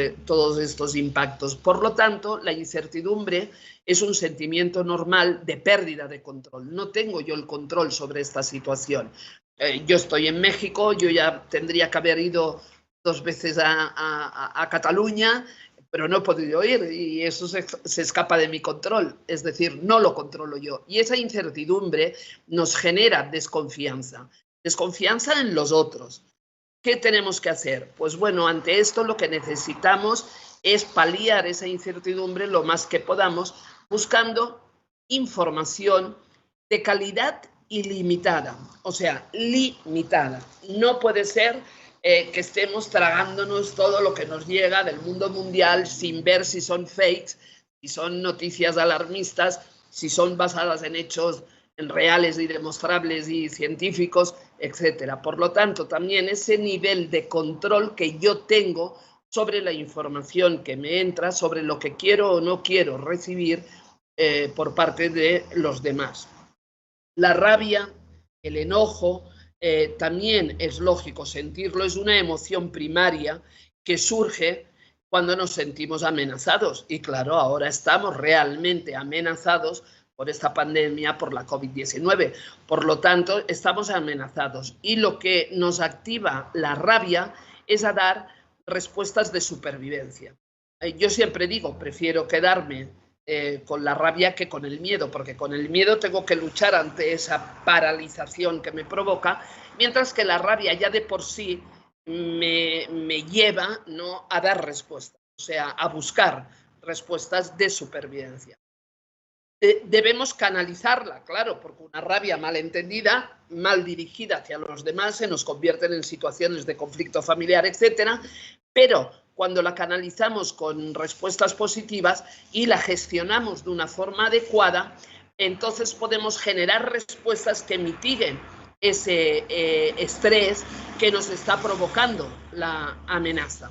estos impactos. Por lo tanto, la incertidumbre es un sentimiento normal de pérdida de control. No tengo yo el control sobre esta situación. Yo estoy en México, yo ya tendría que haber ido 2 veces a Cataluña, pero no he podido ir y eso se escapa de mi control, es decir, no lo controlo yo. Y esa incertidumbre nos genera desconfianza en los otros. ¿Qué tenemos que hacer? Pues bueno, ante esto lo que necesitamos es paliar esa incertidumbre lo más que podamos, buscando información de calidad ilimitada, o sea, limitada. No puede ser que estemos tragándonos todo lo que nos llega del mundo mundial sin ver si son fakes, si son noticias alarmistas, si son basadas en hechos reales y demostrables y científicos, etcétera. Por lo tanto, también ese nivel de control que yo tengo sobre la información que me entra, sobre lo que quiero o no quiero recibir por parte de los demás. La rabia, el enojo, también es lógico sentirlo, es una emoción primaria que surge cuando nos sentimos amenazados. Y claro, ahora estamos realmente amenazados por esta pandemia, por la COVID-19. Por lo tanto, estamos amenazados. Y lo que nos activa la rabia es a dar respuestas de supervivencia. Yo siempre digo, prefiero quedarme con la rabia que con el miedo, porque con el miedo tengo que luchar ante esa paralización que me provoca, mientras que la rabia ya de por sí me lleva, ¿no?, a dar respuestas, o sea, a buscar respuestas de supervivencia. Debemos canalizarla, claro, porque una rabia mal entendida, mal dirigida hacia los demás, se nos convierten en situaciones de conflicto familiar, etcétera, pero cuando la canalizamos con respuestas positivas y la gestionamos de una forma adecuada, entonces podemos generar respuestas que mitiguen ese estrés que nos está provocando la amenaza.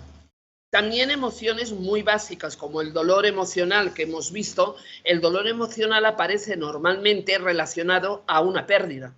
También emociones muy básicas como el dolor emocional que hemos visto. El dolor emocional aparece normalmente relacionado a una pérdida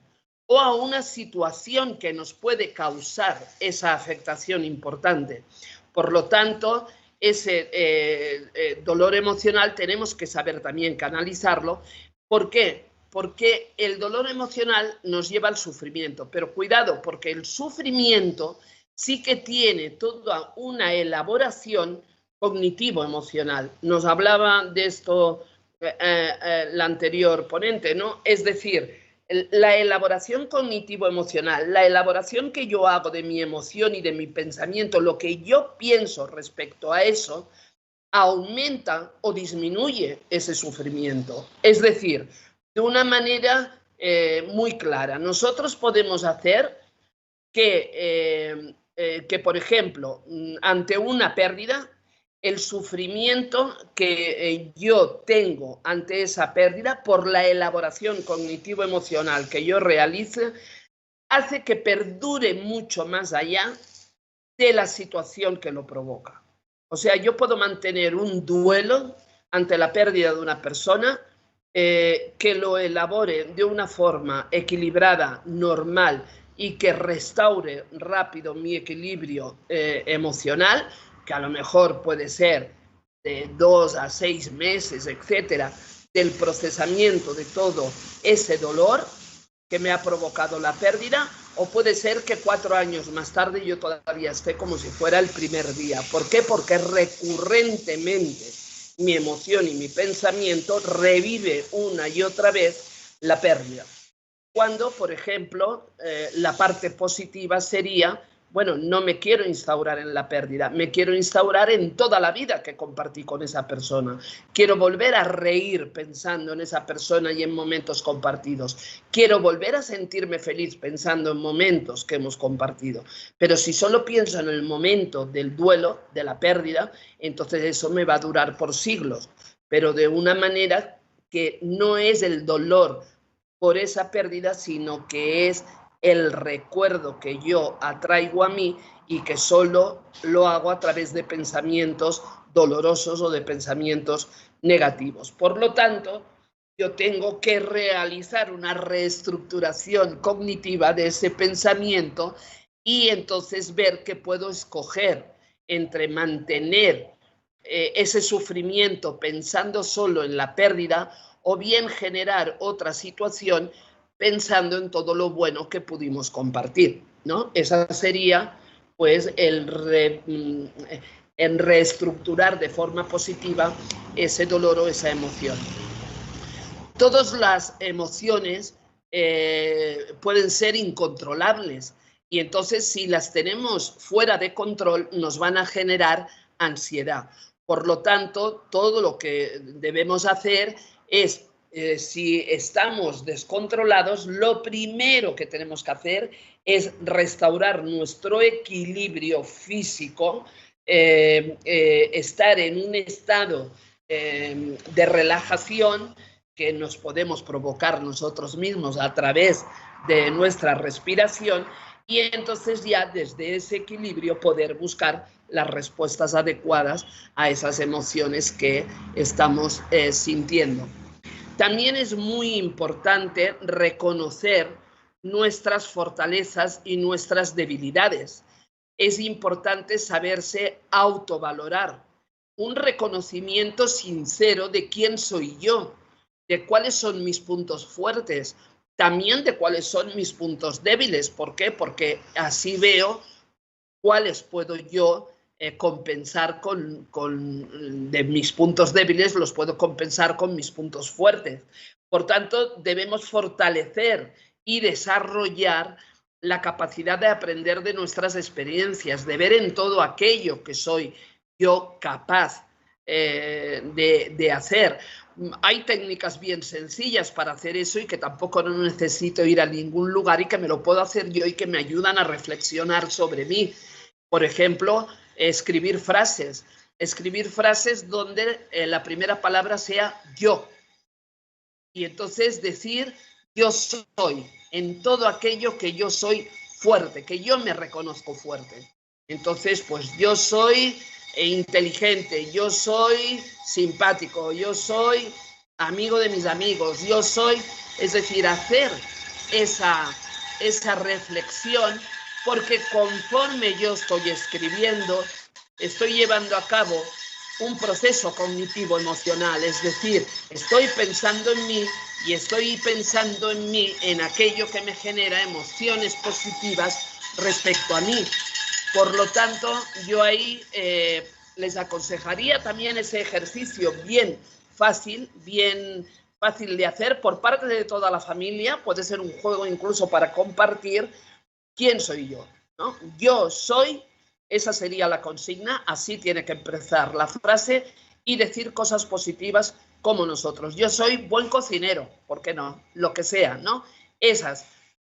o a una situación que nos puede causar esa afectación importante. Por lo tanto, ese dolor emocional tenemos que saber también canalizarlo. ¿Por qué? Porque el dolor emocional nos lleva al sufrimiento. Pero cuidado, porque el sufrimiento sí que tiene toda una elaboración cognitivo-emocional. Nos hablaba de esto la anterior ponente, ¿no? Es decir, la elaboración cognitivo-emocional, la elaboración que yo hago de mi emoción y de mi pensamiento, lo que yo pienso respecto a eso, aumenta o disminuye ese sufrimiento. Es decir, de una manera muy clara, nosotros podemos hacer que, por ejemplo, ante una pérdida, el sufrimiento que yo tengo ante esa pérdida por la elaboración cognitivo-emocional que yo realice, hace que perdure mucho más allá de la situación que lo provoca. O sea, yo puedo mantener un duelo ante la pérdida de una persona que lo elabore de una forma equilibrada, normal y que restaure rápido mi equilibrio emocional, que a lo mejor puede ser de 2 a 6 meses, etcétera, del procesamiento de todo ese dolor que me ha provocado la pérdida, o puede ser que 4 años más tarde yo todavía esté como si fuera el primer día. ¿Por qué? Porque recurrentemente mi emoción y mi pensamiento revive una y otra vez la pérdida. Cuando, por ejemplo, la parte positiva sería, bueno, no me quiero instaurar en la pérdida, me quiero instaurar en toda la vida que compartí con esa persona. Quiero volver a reír pensando en esa persona y en momentos compartidos. Quiero volver a sentirme feliz pensando en momentos que hemos compartido. Pero si solo pienso en el momento del duelo, de la pérdida, entonces eso me va a durar por siglos. Pero de una manera que no es el dolor por esa pérdida, sino que es el recuerdo que yo atraigo a mí y que solo lo hago a través de pensamientos dolorosos o de pensamientos negativos. Por lo tanto, yo tengo que realizar una reestructuración cognitiva de ese pensamiento y entonces ver que puedo escoger entre mantener ese sufrimiento pensando solo en la pérdida o bien generar otra situación pensando en todo lo bueno que pudimos compartir, ¿no? Esa sería, pues, en reestructurar de forma positiva ese dolor o esa emoción. Todas las emociones pueden ser incontrolables y entonces si las tenemos fuera de control nos van a generar ansiedad. Por lo tanto, todo lo que debemos hacer es, si estamos descontrolados, lo primero que tenemos que hacer es restaurar nuestro equilibrio físico, estar en un estado de relajación que nos podemos provocar nosotros mismos a través de nuestra respiración y entonces ya desde ese equilibrio poder buscar las respuestas adecuadas a esas emociones que estamos sintiendo. También es muy importante reconocer nuestras fortalezas y nuestras debilidades. Es importante saberse autovalorar, un reconocimiento sincero de quién soy yo, de cuáles son mis puntos fuertes, también de cuáles son mis puntos débiles. ¿Por qué? Porque así veo cuáles puedo yo compensar de mis puntos débiles, los puedo compensar con mis puntos fuertes. Por tanto, debemos fortalecer y desarrollar la capacidad de aprender de nuestras experiencias, de ver en todo aquello que soy yo capaz de hacer. Hay técnicas bien sencillas para hacer eso y que tampoco no necesito ir a ningún lugar y que me lo puedo hacer yo y que me ayudan a reflexionar sobre mí. Por ejemplo, escribir frases donde la primera palabra sea yo. Y entonces decir yo soy, en todo aquello que yo soy fuerte, que yo me reconozco fuerte. Entonces, pues yo soy inteligente, yo soy simpático, yo soy amigo de mis amigos, yo soy, es decir, hacer esa reflexión, porque conforme yo estoy escribiendo, estoy llevando a cabo un proceso cognitivo emocional, es decir, estoy pensando en mí y estoy pensando en mí, en aquello que me genera emociones positivas respecto a mí. Por lo tanto, yo ahí les aconsejaría también ese ejercicio bien fácil de hacer por parte de toda la familia. Puede ser un juego incluso para compartir. ¿Quién soy yo? ¿No? Yo soy, esa sería la consigna, así tiene que empezar la frase y decir cosas positivas como nosotros. Yo soy buen cocinero, ¿por qué no? Lo que sea, ¿no? Esas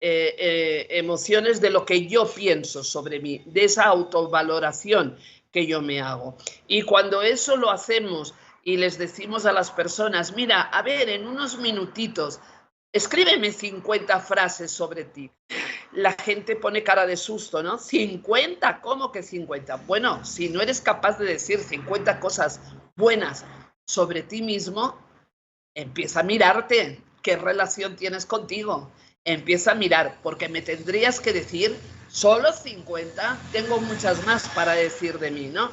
emociones de lo que yo pienso sobre mí, de esa autovaloración que yo me hago. Y cuando eso lo hacemos y les decimos a las personas, mira, a ver, en unos minutitos, escríbeme 50 frases sobre ti. La gente pone cara de susto, ¿no? ¿50? ¿Cómo que 50? Bueno, si no eres capaz de decir 50 cosas buenas sobre ti mismo, empieza a mirarte qué relación tienes contigo. Empieza a mirar, porque me tendrías que decir solo 50, tengo muchas más para decir de mí, ¿no?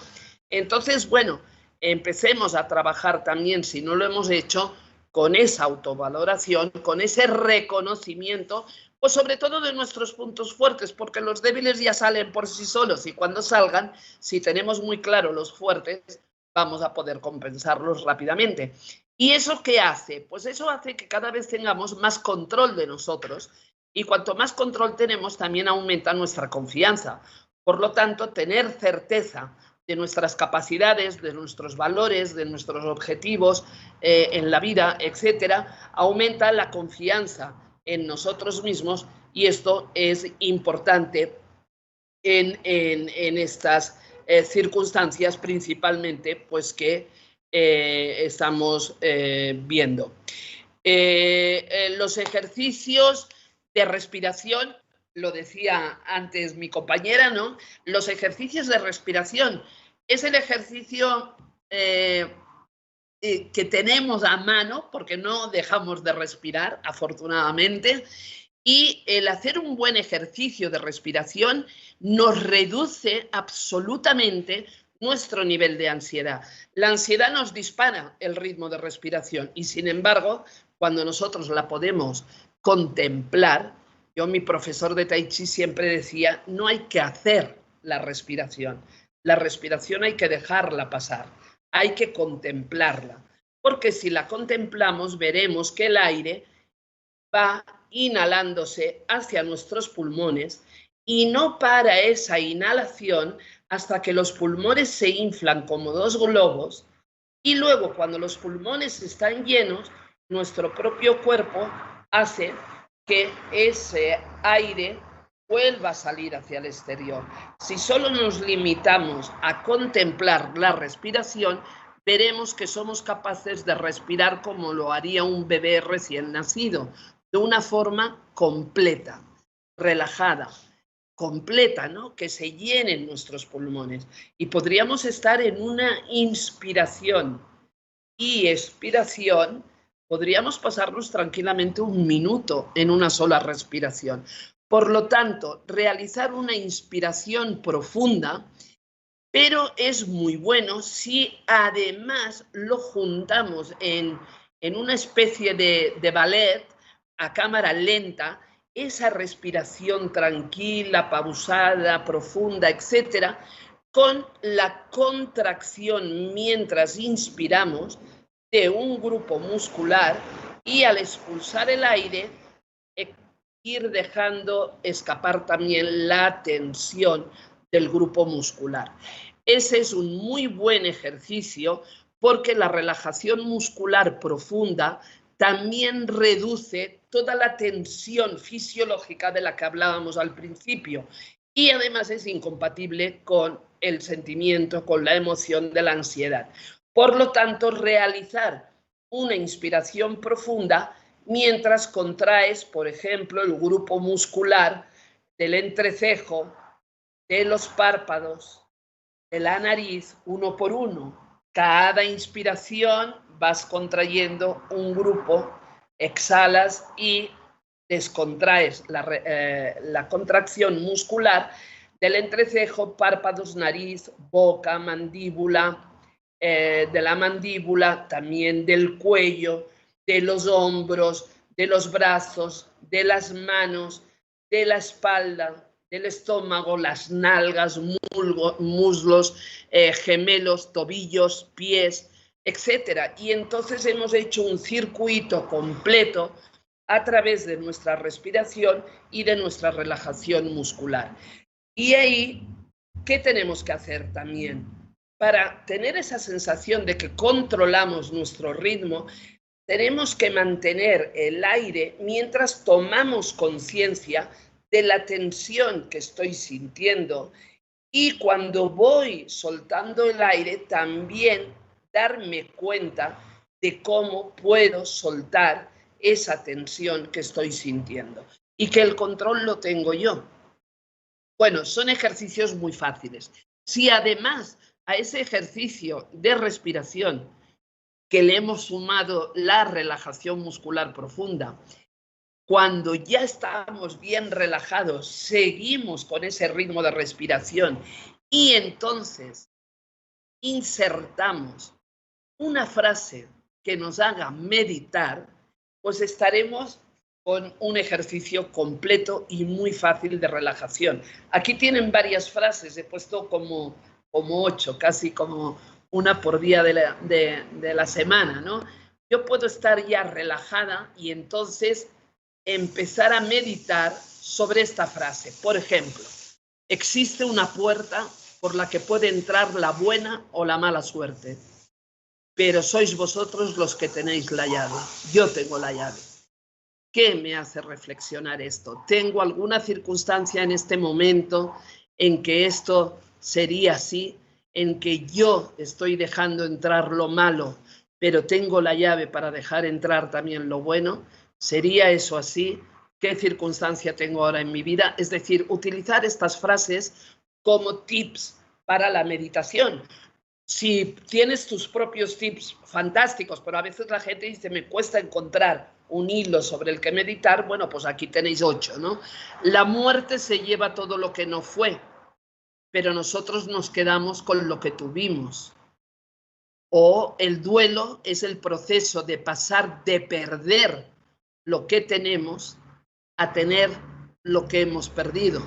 Entonces, bueno, empecemos a trabajar también, si no lo hemos hecho, con esa autovaloración, con ese reconocimiento, pues sobre todo de nuestros puntos fuertes, porque los débiles ya salen por sí solos y cuando salgan, si tenemos muy claro los fuertes, vamos a poder compensarlos rápidamente. ¿Y eso qué hace? Pues eso hace que cada vez tengamos más control de nosotros y cuanto más control tenemos, también aumenta nuestra confianza. Por lo tanto, tener certeza de nuestras capacidades, de nuestros valores, de nuestros objetivos en la vida, etcétera, aumenta la confianza en nosotros mismos y esto es importante en estas circunstancias principalmente pues que estamos viendo. Los ejercicios de respiración, lo decía antes mi compañera, ¿no? Los ejercicios de respiración es el ejercicio que tenemos a mano, porque no dejamos de respirar, afortunadamente, y el hacer un buen ejercicio de respiración nos reduce absolutamente nuestro nivel de ansiedad. La ansiedad nos dispara el ritmo de respiración y, sin embargo, cuando nosotros la podemos contemplar, yo, mi profesor de Tai Chi siempre decía, no hay que hacer la respiración hay que dejarla pasar, hay que contemplarla, porque si la contemplamos veremos que el aire va inhalándose hacia nuestros pulmones y no para esa inhalación hasta que los pulmones se inflan como dos globos y luego cuando los pulmones están llenos, nuestro propio cuerpo hace que ese aire vuelva a salir hacia el exterior. Si solo nos limitamos a contemplar la respiración, veremos que somos capaces de respirar como lo haría un bebé recién nacido, de una forma completa, relajada, completa, ¿no? Que se llenen nuestros pulmones. Y podríamos estar en una inspiración y expiración, podríamos pasarnos tranquilamente un minuto en una sola respiración. Por lo tanto, realizar una inspiración profunda, pero es muy bueno si además lo juntamos en una especie de ballet a cámara lenta, esa respiración tranquila, pausada, profunda, etcétera, con la contracción mientras inspiramos de un grupo muscular y al expulsar el aire ir dejando escapar también la tensión del grupo muscular. Ese es un muy buen ejercicio porque la relajación muscular profunda también reduce toda la tensión fisiológica de la que hablábamos al principio y además es incompatible con el sentimiento, con la emoción de la ansiedad. Por lo tanto, realizar una inspiración profunda mientras contraes, por ejemplo, el grupo muscular del entrecejo, de los párpados, de la nariz, uno por uno. Cada inspiración vas contrayendo un grupo, exhalas y descontraes la contracción muscular del entrecejo, párpados, nariz, boca, mandíbula, de la mandíbula, también del cuello, de los hombros, de los brazos, de las manos, de la espalda, del estómago, las nalgas, muslos, gemelos, tobillos, pies, etc. Y entonces hemos hecho un circuito completo a través de nuestra respiración y de nuestra relajación muscular. Y ahí, ¿qué tenemos que hacer también? Para tener esa sensación de que controlamos nuestro ritmo, tenemos que mantener el aire mientras tomamos conciencia de la tensión que estoy sintiendo, y cuando voy soltando el aire también darme cuenta de cómo puedo soltar esa tensión que estoy sintiendo y que el control lo tengo yo. Bueno, son ejercicios muy fáciles. Si además a ese ejercicio de respiración que le hemos sumado la relajación muscular profunda, cuando ya estamos bien relajados, seguimos con ese ritmo de respiración y entonces insertamos una frase que nos haga meditar, pues estaremos con un ejercicio completo y muy fácil de relajación. Aquí tienen varias frases, he puesto como 8, casi como una por día de la semana, ¿no? Yo puedo estar ya relajada y entonces empezar a meditar sobre esta frase. Por ejemplo, existe una puerta por la que puede entrar la buena o la mala suerte, pero sois vosotros los que tenéis la llave. Yo tengo la llave. ¿Qué me hace reflexionar esto? ¿Tengo alguna circunstancia en este momento en que esto sería así, en que yo estoy dejando entrar lo malo, pero tengo la llave para dejar entrar también lo bueno? ¿Sería eso así? ¿Qué circunstancia tengo ahora en mi vida? Es decir, utilizar estas frases como tips para la meditación. Si tienes tus propios tips, fantásticos, pero a veces la gente dice, me cuesta encontrar un hilo sobre el que meditar. Bueno, pues aquí tenéis 8, ¿no? La muerte se lleva todo lo que no fue, pero nosotros nos quedamos con lo que tuvimos. O el duelo es el proceso de pasar de perder lo que tenemos a tener lo que hemos perdido.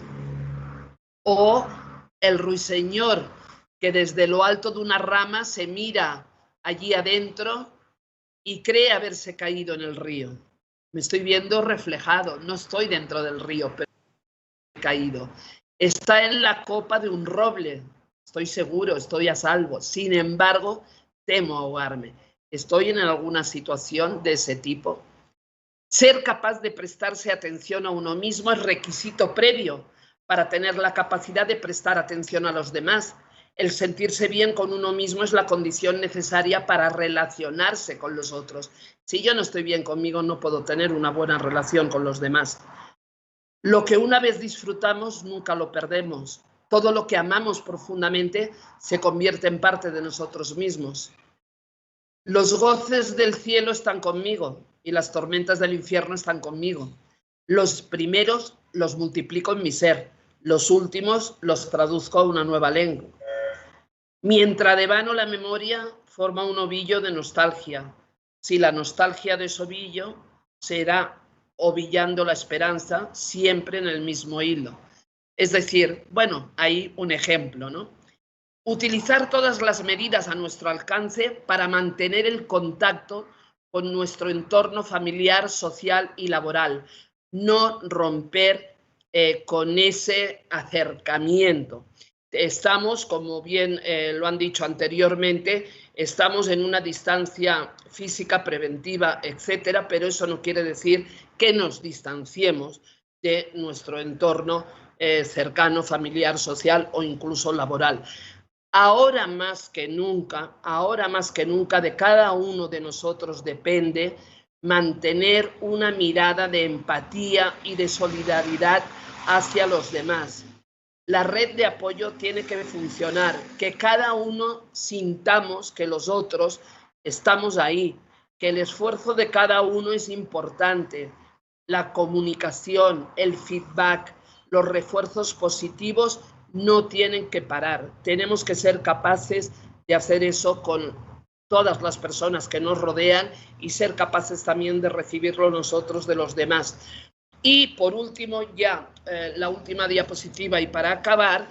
O el ruiseñor que desde lo alto de una rama se mira allí adentro y cree haberse caído en el río. Me estoy viendo reflejado, no estoy dentro del río, pero he caído. Está en la copa de un roble, estoy seguro, estoy a salvo. Sin embargo, temo ahogarme. ¿Estoy en alguna situación de ese tipo? Ser capaz de prestarse atención a uno mismo es requisito previo para tener la capacidad de prestar atención a los demás. El sentirse bien con uno mismo es la condición necesaria para relacionarse con los otros. Si yo no estoy bien conmigo, no puedo tener una buena relación con los demás. Lo que una vez disfrutamos, nunca lo perdemos. Todo lo que amamos profundamente se convierte en parte de nosotros mismos. Los goces del cielo están conmigo y las tormentas del infierno están conmigo. Los primeros los multiplico en mi ser, los últimos los traduzco a una nueva lengua. Mientras devano la memoria, forma un ovillo de nostalgia. Si la nostalgia de ese ovillo será ovillando la esperanza siempre en el mismo hilo. Es decir, bueno, hay un ejemplo, ¿no? Utilizar todas las medidas a nuestro alcance para mantener el contacto con nuestro entorno familiar, social y laboral. No romper con ese acercamiento. Estamos, como bien lo han dicho anteriormente, estamos en una distancia física preventiva, etcétera, pero eso no quiere decir que nos distanciemos de nuestro entorno cercano, familiar, social o incluso laboral. Ahora más que nunca, de cada uno de nosotros depende mantener una mirada de empatía y de solidaridad hacia los demás. La red de apoyo tiene que funcionar, que cada uno sintamos que los otros estamos ahí, que el esfuerzo de cada uno es importante, la comunicación, el feedback, los refuerzos positivos no tienen que parar. Tenemos que ser capaces de hacer eso con todas las personas que nos rodean y ser capaces también de recibirlo nosotros de los demás. Y por último, ya la última diapositiva y para acabar,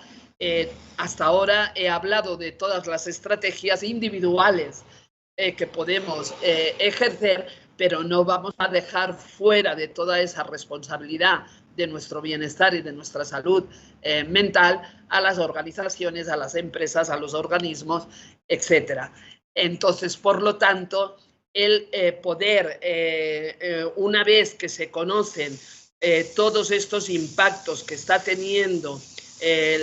hasta ahora he hablado de todas las estrategias individuales que podemos ejercer, pero no vamos a dejar fuera de toda esa responsabilidad de nuestro bienestar y de nuestra salud mental a las organizaciones, a las empresas, a los organismos, etcétera. Entonces, por lo tanto, el poder, una vez que se conocen todos estos impactos que está teniendo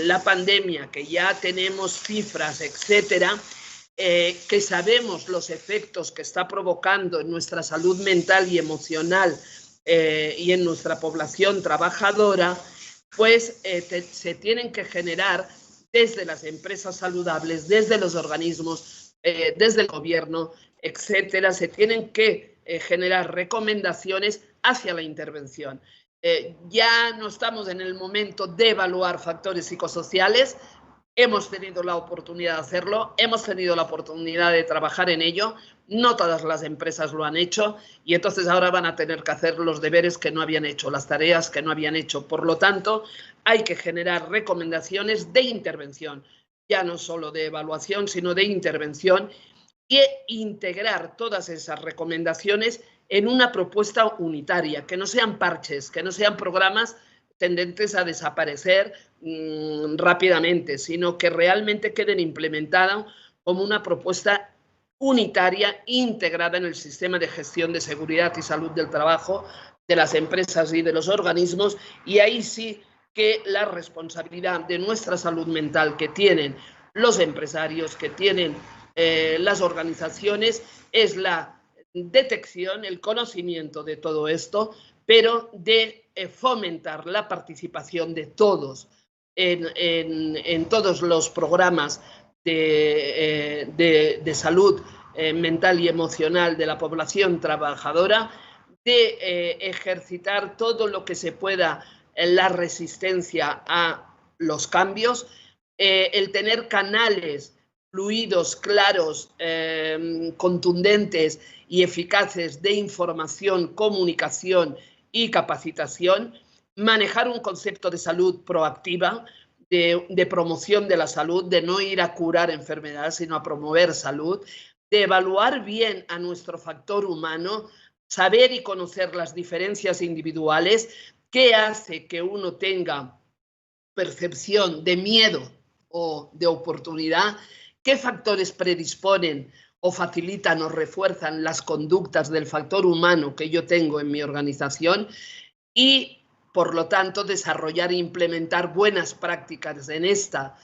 la pandemia, que ya tenemos cifras, etcétera, que sabemos los efectos que está provocando en nuestra salud mental y emocional y en nuestra población trabajadora, pues se tienen que generar desde las empresas saludables, desde los organismos, desde el gobierno, etcétera, se tienen que generar recomendaciones hacia la intervención. Ya no estamos en el momento de evaluar factores psicosociales, hemos tenido la oportunidad de hacerlo, hemos tenido la oportunidad de trabajar en ello, no todas las empresas lo han hecho y entonces ahora van a tener que hacer los deberes que no habían hecho, las tareas que no habían hecho. Por lo tanto, hay que generar recomendaciones de intervención, ya no solo de evaluación, sino de intervención e integrar todas esas recomendaciones en una propuesta unitaria, que no sean parches, que no sean programas tendentes a desaparecer rápidamente, sino que realmente queden implementadas como una propuesta unitaria integrada en el sistema de gestión de seguridad y salud del trabajo de las empresas y de los organismos, y ahí sí que la responsabilidad de nuestra salud mental que tienen los empresarios, que tienen las organizaciones, es la detección, el conocimiento de todo esto, pero de fomentar la participación de todos en todos los programas de salud mental y emocional de la población trabajadora, de ejercitar todo lo que se pueda en la resistencia a los cambios, el tener canales fluidos, claros, contundentes y eficaces de información, comunicación y capacitación, manejar un concepto de salud proactiva, de promoción de la salud, de no ir a curar enfermedades, sino a promover salud, de evaluar bien a nuestro factor humano, saber y conocer las diferencias individuales, qué hace que uno tenga percepción de miedo o de oportunidad, qué factores predisponen o facilitan o refuerzan las conductas del factor humano que yo tengo en mi organización y, por lo tanto, desarrollar e implementar buenas prácticas en esta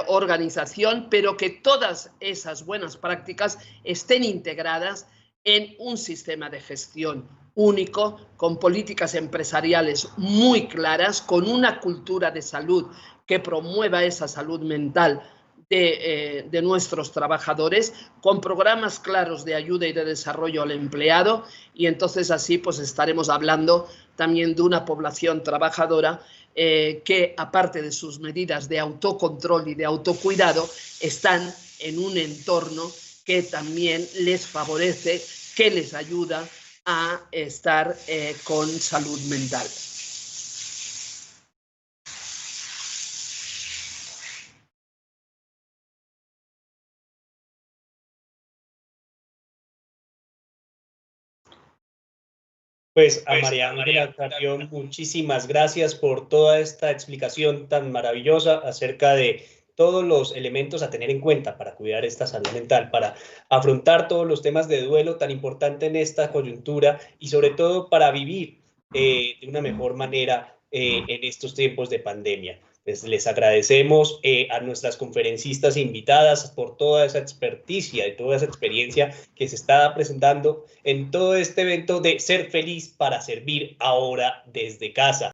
organización, pero que todas esas buenas prácticas estén integradas en un sistema de gestión único, con políticas empresariales muy claras, con una cultura de salud que promueva esa salud mental de nuestros trabajadores, con programas claros de ayuda y de desarrollo al empleado, y entonces así pues estaremos hablando también de una población trabajadora que, aparte de sus medidas de autocontrol y de autocuidado, están en un entorno que también les favorece, que les ayuda a estar con salud mental. Pues a María Ángela Carrión, muchísimas gracias por toda esta explicación tan maravillosa acerca de todos los elementos a tener en cuenta para cuidar esta salud mental, para afrontar todos los temas de duelo tan importante en esta coyuntura y sobre todo para vivir de una mejor manera en estos tiempos de pandemia. Les agradecemos a nuestras conferencistas invitadas por toda esa experticia y toda esa experiencia que se está presentando en todo este evento de Ser Feliz para Servir ahora desde casa.